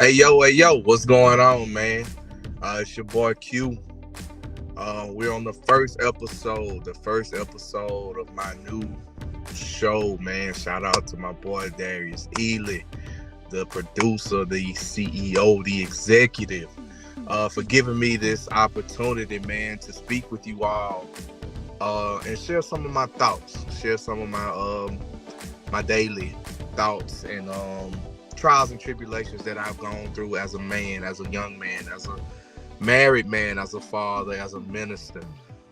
Hey yo, what's going on, man? It's your boy Q. We're on the first episode of my new show, man. Shout out to my boy Darius Ely, the producer, the CEO, the executive, for giving me this opportunity, man, to speak with you all, and share some of my thoughts, share some of my daily thoughts and trials and tribulations that I've gone through as a man, as a young man, as a married man, as a father, as a minister.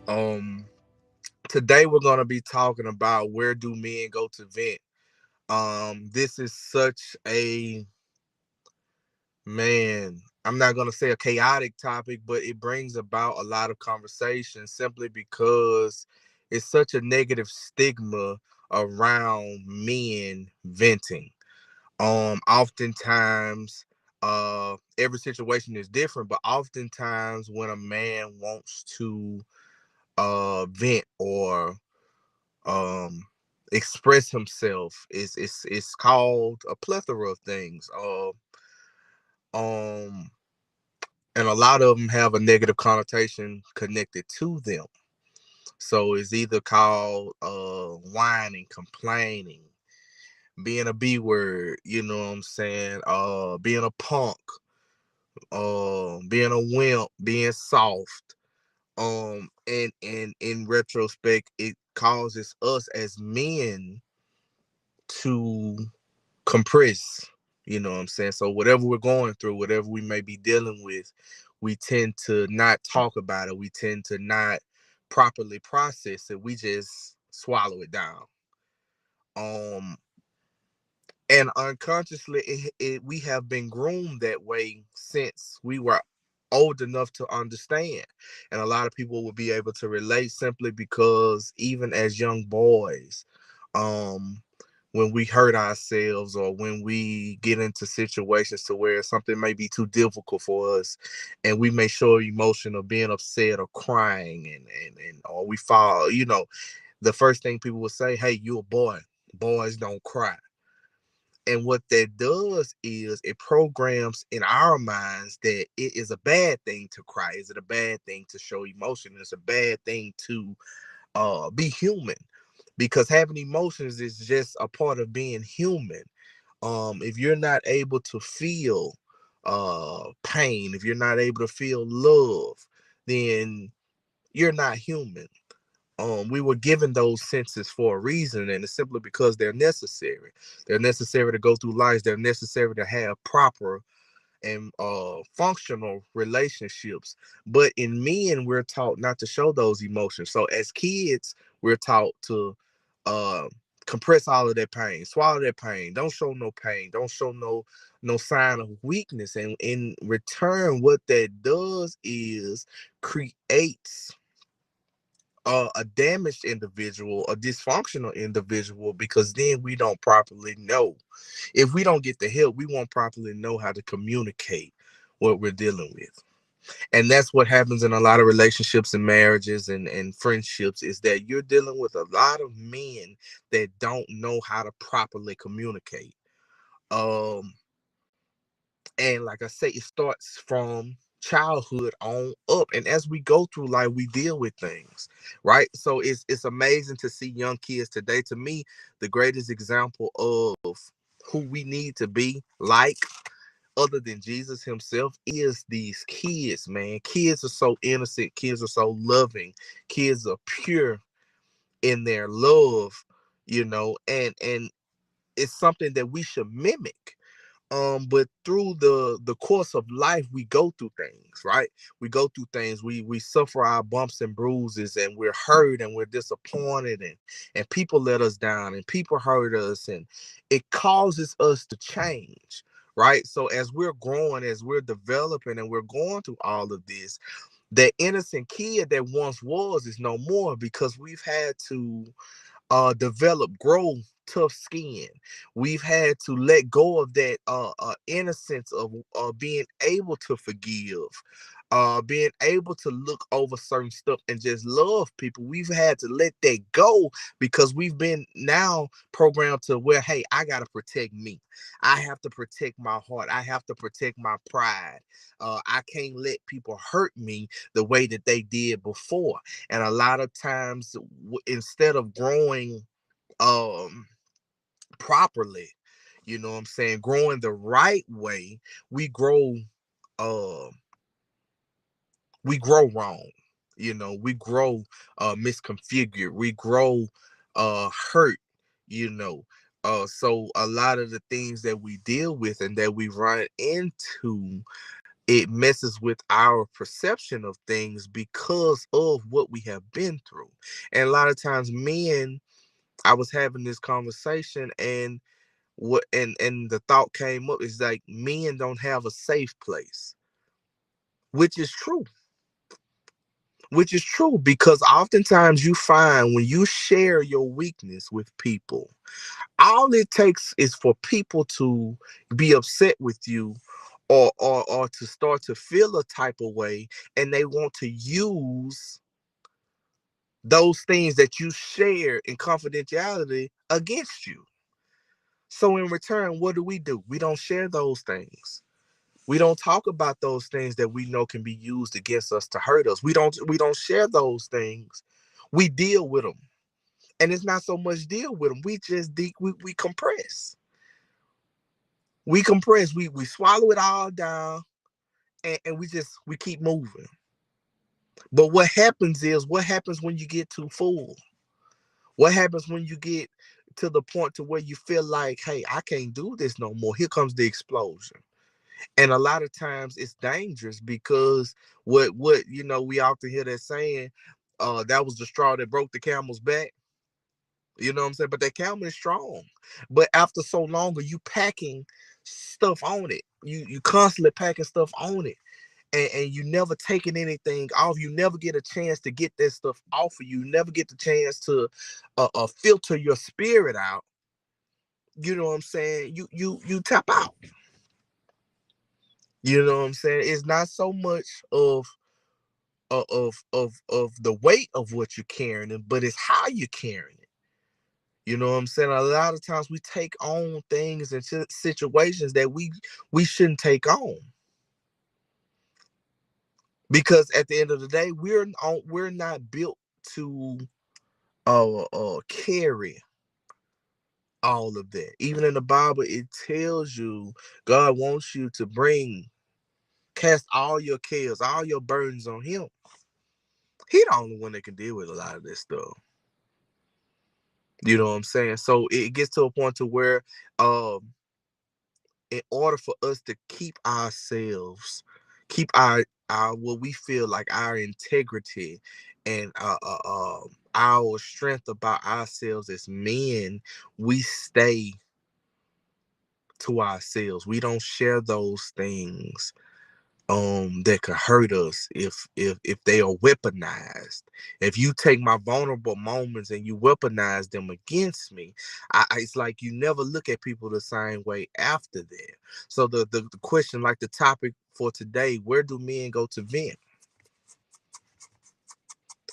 Um, Today we're gonna be talking about where do men go to vent. This is such a man. I'm not gonna say a chaotic topic, but it brings about a lot of conversation simply because it's such a negative stigma around men venting. Oftentimes, every situation is different, but oftentimes when a man wants to vent or um express himself, it's called a plethora of things. Um and a lot of them have a negative connotation connected to them. So it's either called whining, complaining, being a B word, you know what I'm saying? Being a punk, being a wimp, being soft. And in retrospect, it causes us as men to compress, you know what I'm saying? So whatever we're going through, whatever we may be dealing with, we tend to not talk about it. We tend to not properly process it. We just swallow it down. Um and unconsciously we have been groomed that way since we were old enough to understand, and a lot of people will be able to relate simply because even as young boys, um when we hurt ourselves or when we get into situations to where something may be too difficult for us and we may show emotion of being upset or crying, and or we fall, the first thing people will say, hey, you a boy, boys don't cry. And what that does is it programs in our minds that it is a bad thing to cry. Is it a bad thing to show emotion? It's a bad thing to be human, because having emotions is just a part of being human. If you're not able to feel pain, if you're not able to feel love, then you're not human. We were given those senses for a reason, and it's simply because they're necessary. They're necessary to go through life. They're necessary to have proper and functional relationships. But in men, we're taught not to show those emotions. So as kids, we're taught to uh, compress all of that pain, swallow that pain, don't show no pain, don't show no sign of weakness. And in return, what that does is creates a damaged individual, a dysfunctional individual, because then we don't properly know. If we don't get the help, we won't properly know how to communicate what we're dealing with. And that's what happens in a lot of relationships and marriages and friendships, is that you're dealing with a lot of men that don't know how to properly communicate. Um, and like I say, it starts from childhood on up, and as we go through life we deal with things, right? So it's amazing to see young kids today. To me, the greatest example of who we need to be like, other than Jesus himself, is these kids, man. Kids are so innocent, kids are so loving, kids are pure in their love, and it's something that we should mimic. But through the course of life we go through things, right? We go through things, we suffer our bumps and bruises, and we're hurt and we're disappointed, and people let us down and people hurt us, and it causes us to change, right? So as we're growing, as we're developing, and we're going through all of this, that innocent kid that once was is no more, because we've had to develop, grow tough skin. We've had to let go of that innocence of being able to forgive, being able to look over certain stuff and just love people. We've had to let that go because we've been now programmed to where, hey, I gotta protect me. I have to protect my heart. I have to protect my pride. I can't let people hurt me the way that they did before. And a lot of times, instead of growing um properly, you know what I'm saying, growing the right way, we grow uh we grow wrong. We grow misconfigured. We grow hurt, you know. So a lot of the things that we deal with and that we run into, it messes with our perception of things because of what we have been through. And a lot of times men, I was having this conversation, and the thought came up is like men don't have a safe place, which is true. Which is true because oftentimes you find when you share your weakness with people, all it takes is for people to be upset with you, or to start to feel a type of way, and they want to use those things that you share in confidentiality against you. So in return, what do? We don't share those things. We don't talk about those things that we know can be used against us to hurt us. We don't share those things. We deal with them. And it's not so much deal with them. We just we compress. We compress. We swallow it all down, and we keep moving. But what happens when you get too full? What happens when you get to the point to where you feel like, hey, I can't do this no more? Here comes the explosion. And a lot of times it's dangerous because what we often hear that saying, that was the straw that broke the camel's back. You know what I'm saying? But that camel is strong. But after so long, are you packing stuff on it? You constantly packing stuff on it. And you never taking anything off. You never get a chance to get that stuff off of you. You never get the chance to filter your spirit out. You know what I'm saying? You tap out. You know what I'm saying? It's not so much of the weight of what you're carrying, but it's how you're carrying it. You know what I'm saying? A lot of times we take on things and situations that we shouldn't take on, because at the end of the day, we're not built to carry all of that. Even in the Bible, it tells you God wants you to cast all your cares, all your burdens on Him. He the only one that can deal with a lot of this stuff. You know what I'm saying? So it gets to a point to where, in order for us to keep ourselves, keep our what we feel like our integrity and our strength about ourselves as men, we stay to ourselves. We don't share those things that could hurt us if they are weaponized. If you take my vulnerable moments and you weaponize them against me, it's like you never look at people the same way after that. So the question, like the topic for today, where do men go to vent?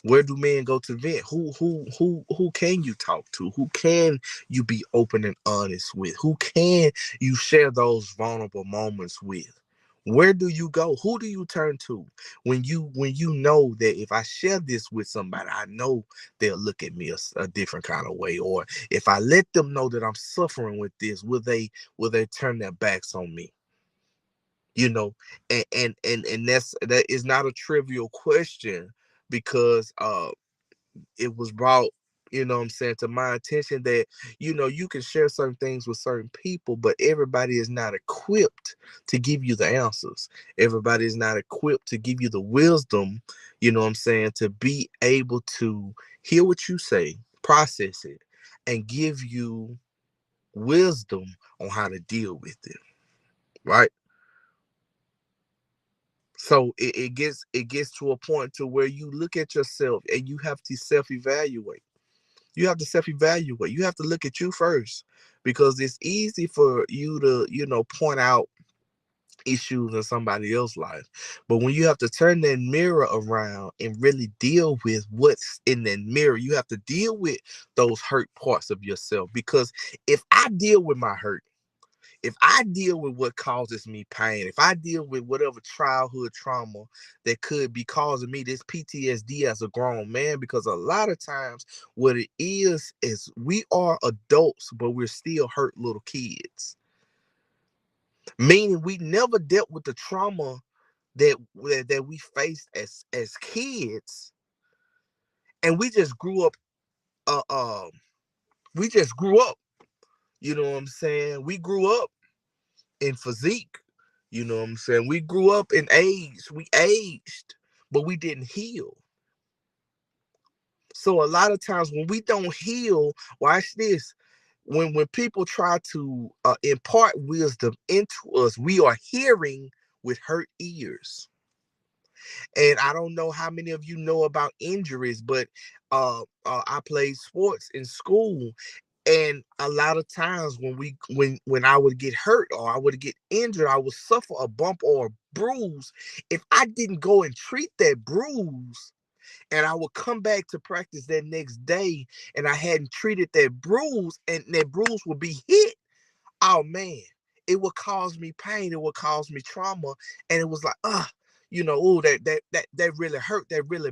Where do men go to vent? Who can you talk to? Who can you be open and honest with? Who can you share those vulnerable moments with? Where do you go? Who do you turn to when you know that if I share this with somebody, I know they'll look at me a different kind of way? Or if I let them know that I'm suffering with this, will they turn their backs on me? You know, and that is not a trivial question, because it was brought, what I'm saying, to my attention that, you can share certain things with certain people, but everybody is not equipped to give you the answers. Everybody is not equipped to give you the wisdom, what I'm saying, to be able to hear what you say, process it, and give you wisdom on how to deal with it. Right. So it gets to a point to where you look at yourself and you have to self-evaluate. You have to self-evaluate. You have to look at you first, because it's easy for you to, point out issues in somebody else's life. But when you have to turn that mirror around and really deal with what's in that mirror, you have to deal with those hurt parts of yourself. Because if I deal with my hurt, if I deal with what causes me pain, if I deal with whatever childhood trauma that could be causing me this PTSD as a grown man, because a lot of times what it is we are adults, but we're still hurt little kids. Meaning we never dealt with the trauma that we faced as kids, and uh, uh we just grew up. You know what I'm saying? We grew up in physique. You know what I'm saying? We grew up in age. We aged, but we didn't heal. So a lot of times when we don't heal, watch this. When people try to impart wisdom into us, we are hearing with hurt ears. And I don't know how many of you know about injuries, but I played sports in school, and a lot of times when I would get hurt or I would get injured, I would suffer a bump or a bruise. If I didn't go and treat that bruise, and I would come back to practice that next day, and I hadn't treated that bruise, and that bruise would be hit, oh man, it would cause me pain, it would cause me trauma, and it was like, oh, that really hurt, that really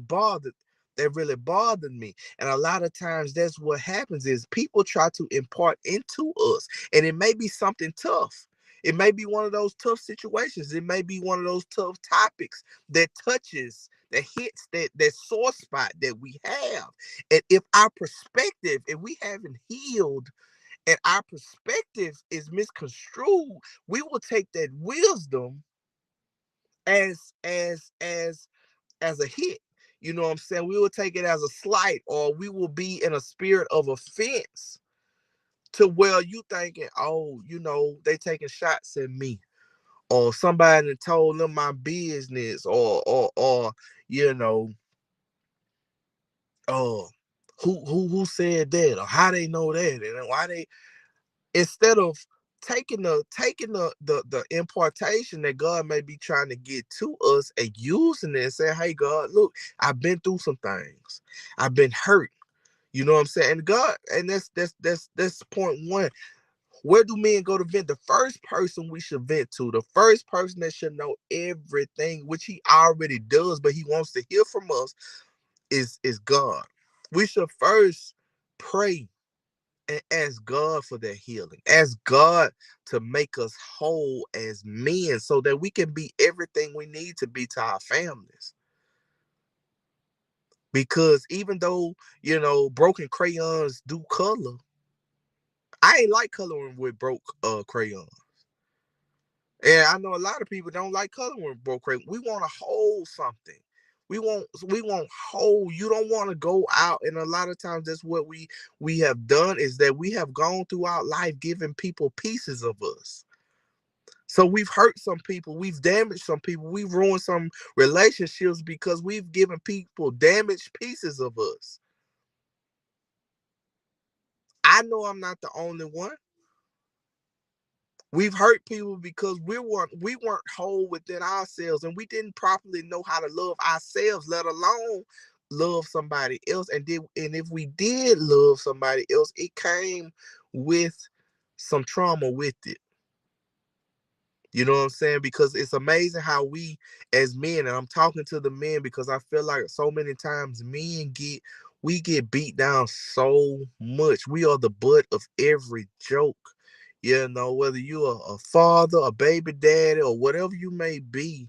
bothered me. And a lot of times that's what happens is people try to impart into us, and it may be something tough. It may be one of those tough situations. It may be one of those tough topics that touches, that hits that sore spot that we have. And if our perspective, if we haven't healed and our perspective is misconstrued, we will take that wisdom as as as as a hit. You know what I'm saying? We will take it as a slight, or we will be in a spirit of offense to where you thinking, oh, they taking shots at me, or somebody told them my business, or you know, oh, who said that, or how they know that, and why they, instead of taking the impartation that God may be trying to get to us and using it and saying, hey God, look, I've been through some things. I've been hurt. You know what I'm saying? And God, and that's point one. Where do men go to vent? The first person we should vent to, the first person that should know everything, which he already does, but he wants to hear from us, is God. We should first pray and ask God for that healing. Ask God to make us whole as men so that we can be everything we need to be to our families. Because even though, broken crayons do color, I ain't like coloring with broke crayons. And I know a lot of people don't like coloring with broke crayons. We want to hold something. We want hold. You don't want to go out, and a lot of times that's what we have done, is that we have gone throughout life giving people pieces of us. So we've hurt some people, we've damaged some people, we've ruined some relationships because we've given people damaged pieces of us. I know I'm not the only one. We've hurt people because we weren't whole within ourselves, and we didn't properly know how to love ourselves, let alone love somebody else. And if we did love somebody else, it came with some trauma with it. You know what I'm saying? Because it's amazing how we as men, and I'm talking to the men because I feel like so many times we get beat down so much. We are the butt of every joke. Whether you're a father, a baby daddy, or whatever you may be,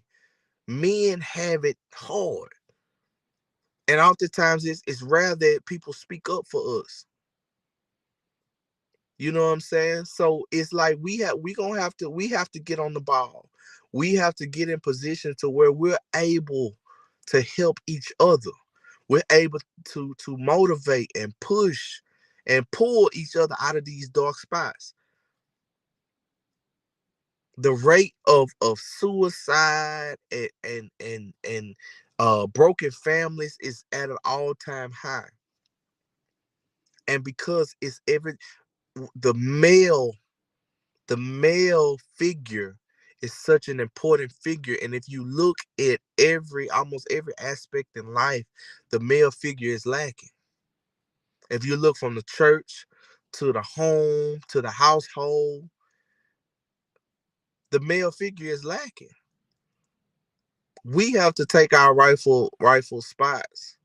men have it hard. And oftentimes it's rare that people speak up for us. You know what I'm saying? So it's like we have to get on the ball. We have to get in position to where we're able to help each other. We're able to motivate and push and pull each other out of these dark spots. The rate of suicide and broken families is at an all-time high. And because it's every the male the male figure is such an important figure, and if you look at almost every aspect in life, the male figure is lacking. If you look from the church to the home to the household, the male figure is lacking. We have to take our rightful spots,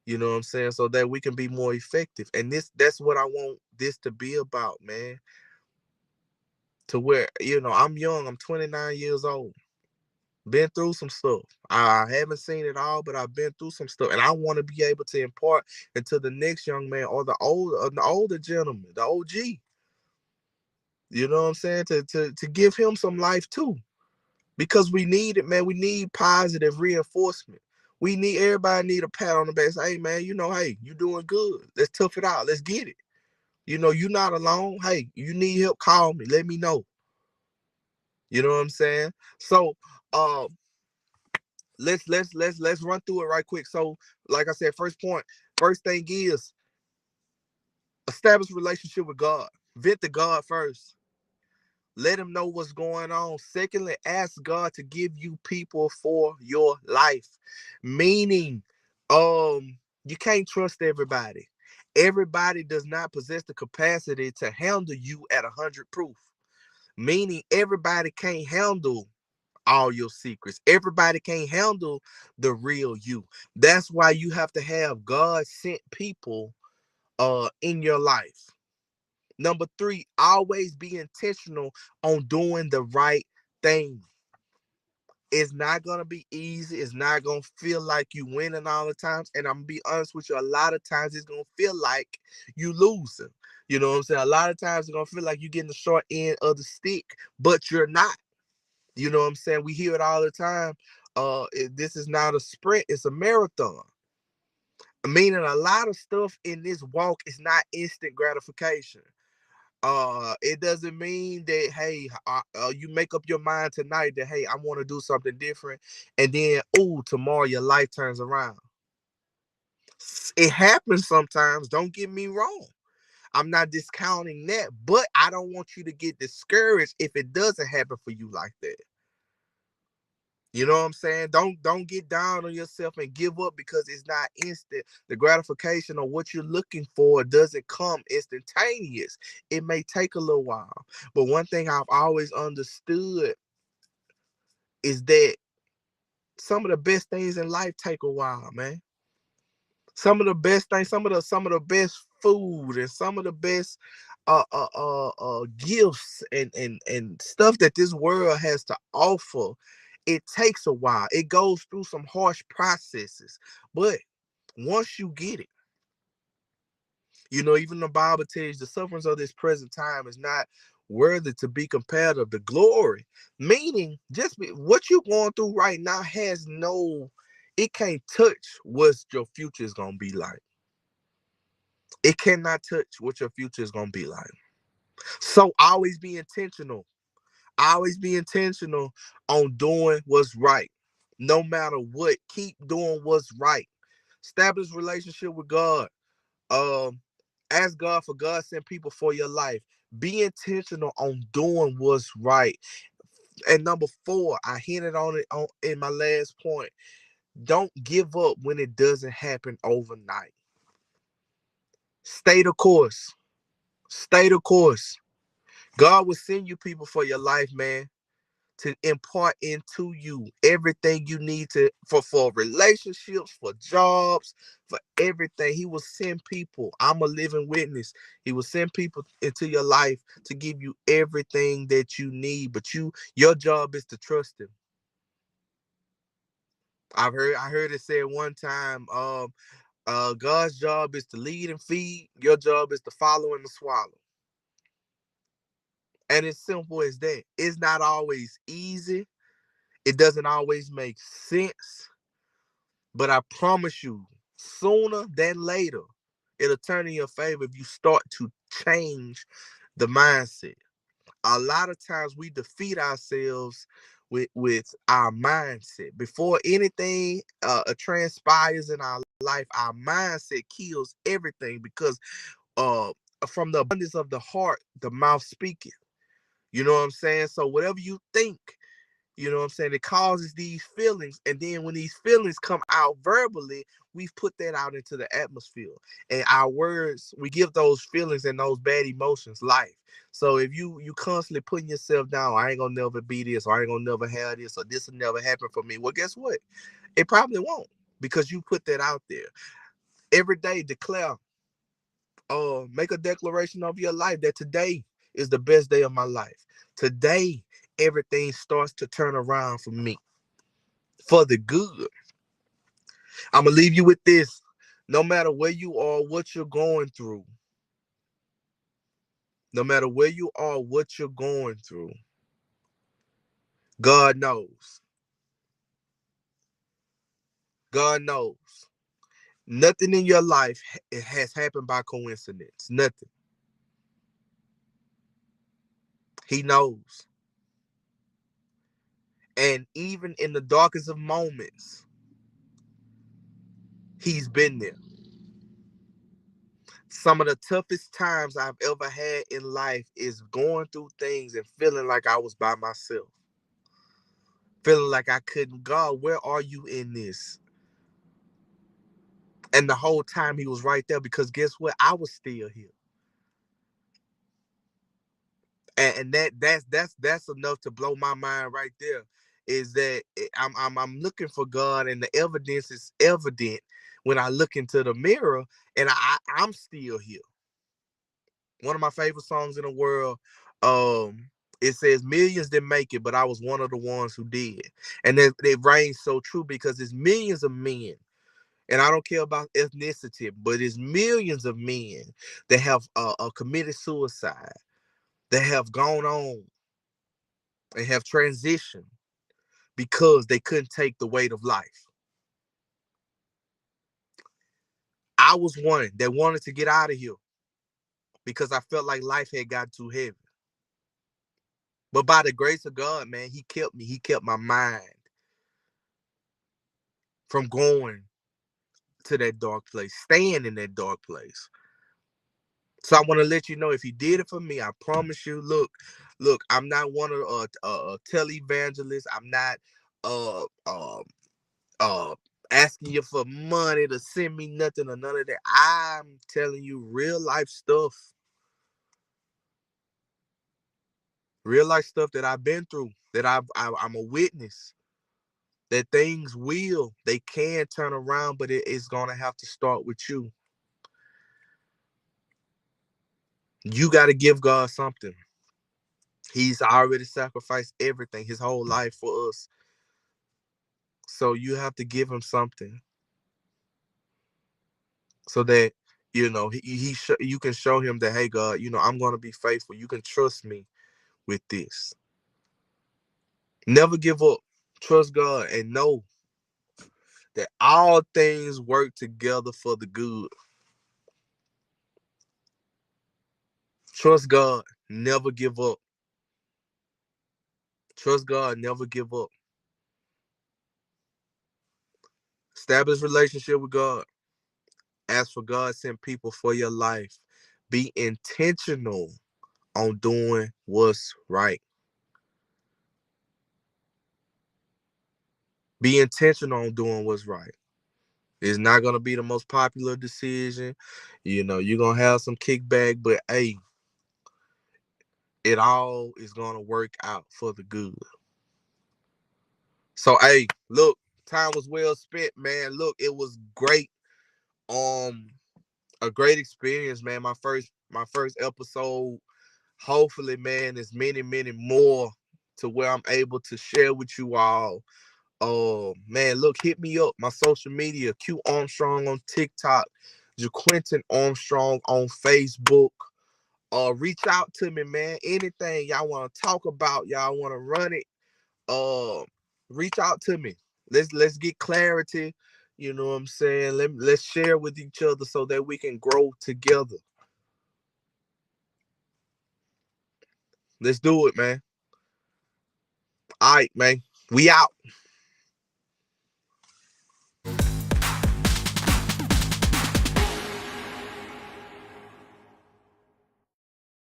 you know what I'm saying, so that we can be more effective. And that's what I want this to be about, man. To where, I'm young, I'm 29 years old. Been through some stuff. I haven't seen it all, but I've been through some stuff, and I want to be able to impart into the next young man, or the older gentleman, the OG. You know what I'm saying? To give him some life too, because we need it, man. We need positive reinforcement. Everybody need a pat on the back. Say, hey, man, hey, you doing good. Let's tough it out. Let's get it. You're not alone. Hey, you need help? Call me. Let me know. You know what I'm saying? So, uh, let's run through it right quick. So, like I said, first thing is establish a relationship with God. Vent to God first. Let him know what's going on. Secondly, ask God to give you people for your life. Meaning, you can't trust everybody. Everybody does not possess the capacity to handle you at 100 proof. Meaning, everybody can't handle all your secrets. Everybody can't handle the real you. That's why you have to have God sent people in your life. Number three, always be intentional on doing the right thing. It's not gonna be easy. It's not gonna feel like you winning all the times. And I'm gonna be honest with you, a lot of times it's gonna feel like you losing. You know what I'm saying? A lot of times it's gonna feel like you're getting the short end of the stick, but you're not. You know what I'm saying? We hear it all the time. This is not a sprint, it's a marathon. Meaning a lot of stuff in this walk is not instant gratification. It doesn't mean that, hey, you make up your mind tonight that, hey, I want to do something different, and then, oh, tomorrow your life turns around. It happens sometimes, don't get me wrong. I'm not discounting that, but I don't want you to get discouraged if it doesn't happen for you like that. You know what I'm saying? Don't get down on yourself and give up because it's not instant. The gratification of what you're looking for doesn't come instantaneous. It may take a little while. But one thing I've always understood is that some of the best things in life take a while, man. Some of the best things, some of the best food, and some of the best gifts and stuff that this world has to offer, it takes a while. It goes through some harsh processes, but once you get it, even the Bible tells you the sufferings of this present time is not worthy to be compared of the glory. Meaning, what you're going through right now it can't touch what your future is gonna be like. It cannot touch what your future is gonna be like. So always be intentional. Always be intentional on doing what's right. No matter what, keep doing what's right. Establish relationship with God. Um, Ask God for God send people for your life. Be intentional on doing what's right. And number four, I hinted on it in my last point. Don't give up when it doesn't happen overnight. Stay the course. Stay the course. God will send you people for your life, man, to impart into you everything you need for relationships, for jobs, for everything. He will send people. I'm a living witness. He will send people into your life to give you everything that you need. But your job is to trust him. I heard it said one time, God's job is to lead and feed. Your job is to follow and to swallow. And it's simple as that. It's not always easy. It doesn't always make sense, but I promise you, sooner than later, it'll turn in your favor if you start to change the mindset. A lot of times we defeat ourselves with our mindset. Before anything transpires in our life, our mindset kills everything because uh from the abundance of the heart, the mouth speaketh. You know what I'm saying? So whatever you think, you know what I'm saying, it causes these feelings. And then when these feelings come out verbally, we've put that out into the atmosphere. And our words, we give those feelings and those bad emotions life. So if you constantly putting yourself down, I ain't gonna never be this, or I ain't gonna never have this, or this will never happen for me. Well, guess what? It probably won't, because you put that out there. Every day declare, make a declaration of your life that today is the best day of my life. Today, everything starts to turn around for me for the good. I'm gonna leave you with this. No matter where you are, what you're going through, no matter where you are, what you're going through, God knows. God knows. Nothing in your life it has happened by coincidence. Nothing. He knows. And even in the darkest of moments, he's been there. Some of the toughest times I've ever had in life is going through things and feeling like I was by myself. Feeling like I couldn't. God, where are you in this? And the whole time he was right there, because guess what? I was still here. And that's enough to blow my mind right there. Is that I'm looking for God, and the evidence is evident when I look into the mirror, and I'm still here. One of my favorite songs in the world, it says millions didn't make it, but I was one of the ones who did. And it reigns so true, because there's millions of men, and I don't care about ethnicity, but it's millions of men that have committed suicide, that have gone on and have transitioned because they couldn't take the weight of life. I was one that wanted to get out of here because I felt like life had got too heavy. But by the grace of God, man, he kept me. He kept my mind from going to that dark place, staying in that dark place. So I want to let you know, if he did it for me, I promise you. Look. I'm not one of televangelists. I'm not uh uh uh asking you for money to send me nothing or none of that. I'm telling you real life stuff, that I've been through. That I'm a witness that they can turn around, but it's gonna have to start with you. You got to give God something. He's already sacrificed everything, his whole life for us. So you have to give him something, so that you can show him that, hey God, I'm going to be faithful. You can trust me with this. Never give up. Trust God and know that all things work together for the good. Trust God. Never give up. Trust God. Never give up. Establish relationship with God. Ask for God sent people for your life. Be intentional on doing what's right. Be intentional on doing what's right. It's not gonna be the most popular decision. You're gonna have some kickback, but hey, it all is gonna work out for the good. So hey, look, time was well spent, man. Look, it was great. Um, a great experience, man. My first episode. Hopefully, man, there's many, many more to where I'm able to share with you all. Man, look, hit me up. My social media, Q Armstrong on TikTok, JaQuinton Armstrong on Facebook. Reach out to me, man. Anything y'all want to talk about, y'all want to run it. Uh, Reach out to me. Let's get clarity. You know what I'm saying? Let's share with each other so that we can grow together. Let's do it, man. All right, man. We out.